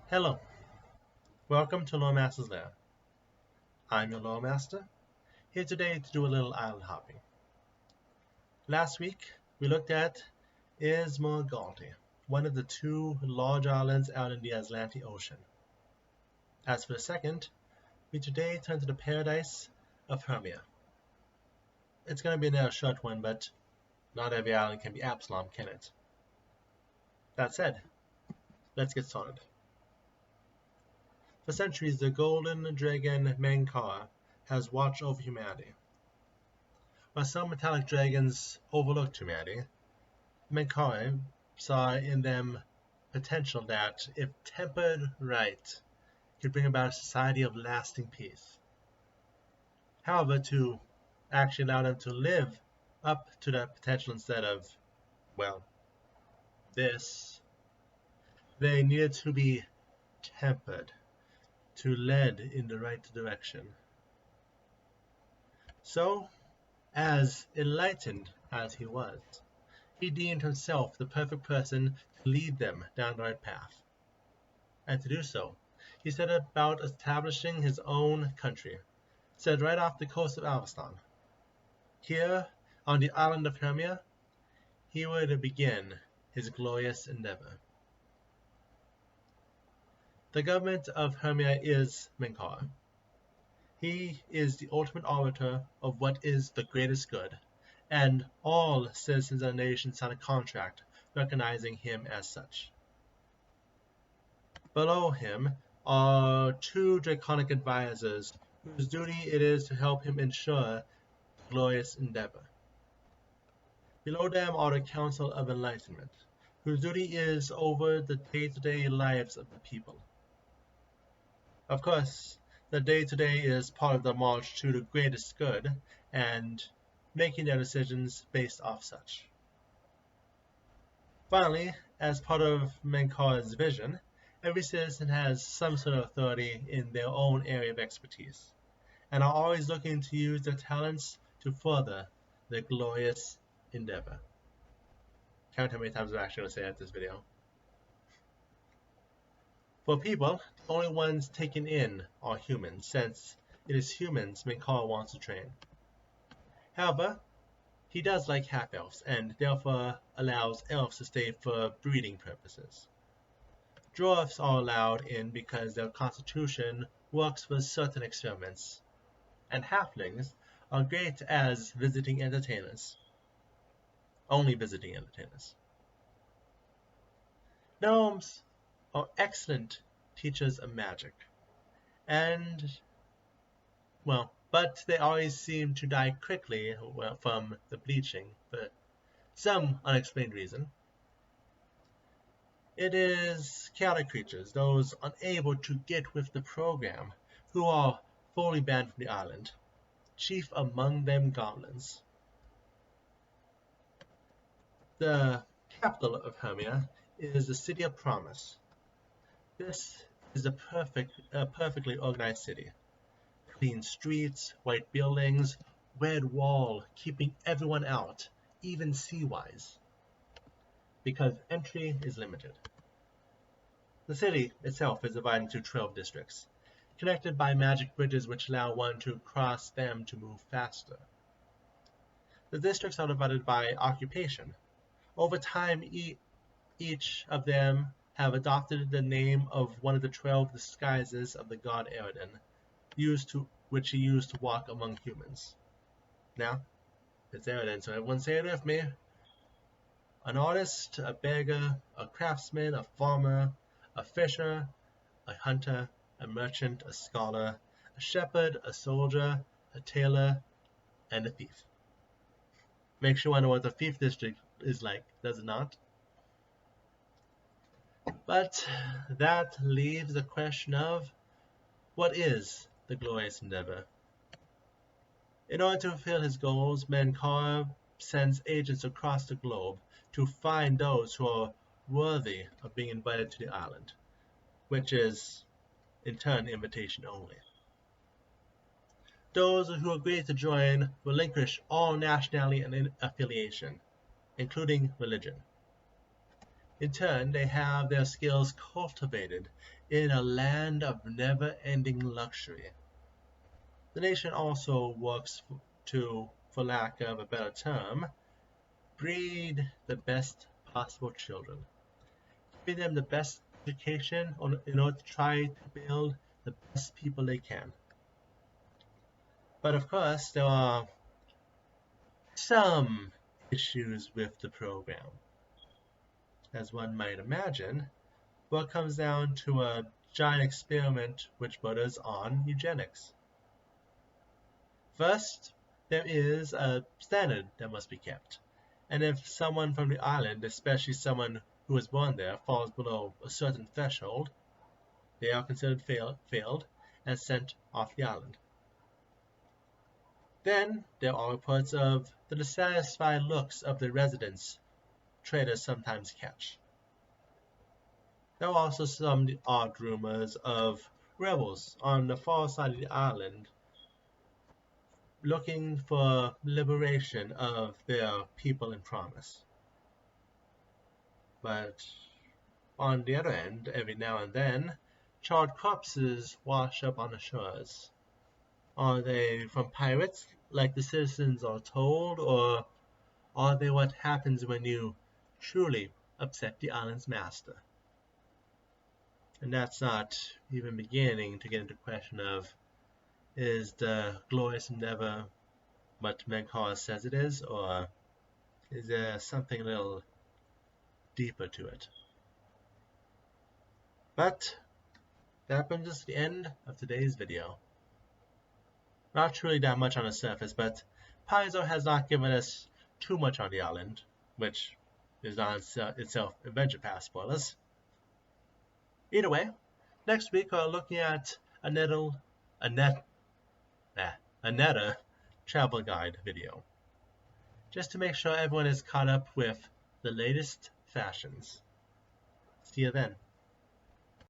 Hello, welcome to Loremaster's Lair. I'm your Loremaster, here today to do a little island hopping. Last week, we looked at Ismorgalti, one of the two large islands out in the Atlantic Ocean. As for the second, we today turn to the paradise of Hermea. It's going to be another short one, but not every island can be Absalom, can it? That said, let's get started. For centuries, the golden dragon Menkar has watched over humanity. While some metallic dragons overlooked humanity, Menkar saw in them potential that, if tempered right, could bring about a society of lasting peace. However, to actually allow them to live up to that potential instead of, well, this, they needed to be tempered, to led in the right direction. So, as enlightened as he was, he deemed himself the perfect person to lead them down the right path. And to do so, he set about establishing his own country, set right off the coast of Avestan. Here, on the Island of Hermea, he would begin his glorious endeavor. The government of Hermea is Menkar. He is the ultimate arbiter of what is the greatest good, and all citizens of the nation sign a contract recognizing him as such. Below him are two draconic advisors whose duty it is to help him ensure the glorious endeavor. Below them are the Council of Enlightenment, whose duty is over the day-to-day lives of the people. Of course, the day-to-day is part of the march to the greatest good, and making their decisions based off such. Finally, as part of Menkar's vision, every citizen has some sort of authority in their own area of expertise, and are always looking to use their talents to further their glorious endeavor. Count how many times I'm actually going to say that in this video. For people, the only ones taken in are humans, since it is humans Menkar wants to train. However, he does like half-elves, and therefore allows elves to stay for breeding purposes. Dwarfs are allowed in because their constitution works for certain experiments, and halflings are great as visiting entertainers. Only visiting entertainers. Gnomes are excellent teachers of magic, and, well, but they always seem to die quickly from the bleaching for some unexplained reason. It is chaotic creatures, those unable to get with the program, who are fully banned from the island, chief among them goblins. The capital of Hermea is the City of Promise. This is a perfectly organized city. Clean streets, white buildings, red wall keeping everyone out, even sea-wise, because entry is limited. The city itself is divided into 12 districts, connected by magic bridges which allow one to cross them to move faster. The districts are divided by occupation. Over time, each of them have adopted the name of one of the 12 disguises of the god Eridan, which he used to walk among humans. Now, it's Eridan, so everyone say it with me. An artist, a beggar, a craftsman, a farmer, a fisher, a hunter, a merchant, a scholar, a shepherd, a soldier, a tailor, and a thief. Makes you wonder what the thief district is like, does it not? But that leaves the question of, what is the glorious endeavor? In order to fulfill his goals, Menkar sends agents across the globe to find those who are worthy of being invited to the island, which is, in turn, invitation only. Those who agree to join relinquish all nationality and affiliation, including religion. In turn, they have their skills cultivated in a land of never-ending luxury. The nation also works to, for lack of a better term, breed the best possible children, giving them the best education in order to try to build the best people they can. But of course, there are some issues with the program. As one might imagine, what comes down to a giant experiment which borders on eugenics. First, there is a standard that must be kept, and if someone from the island, especially someone who was born there, falls below a certain threshold, they are considered failed and sent off the island. Then there are reports of the dissatisfied looks of the residents traders sometimes catch. There are also some odd rumors of rebels on the far side of the island looking for liberation of their people in promise. But on the other end, every now and then, charred corpses wash up on the shores. Are they from pirates, like the citizens are told, or are they what happens when you truly upset the island's master? And that's not even beginning to get into the question of, is the Glorious Endevor what Menkar says it is, or is there something a little deeper to it? But that brings us to the end of today's video. Not truly that much on the surface, but Paizo has not given us too much on the island, which is not itself Adventure Pass spoilers. Either way, next week we're looking at another travel guide video, just to make sure everyone is caught up with the latest fashions. See you then.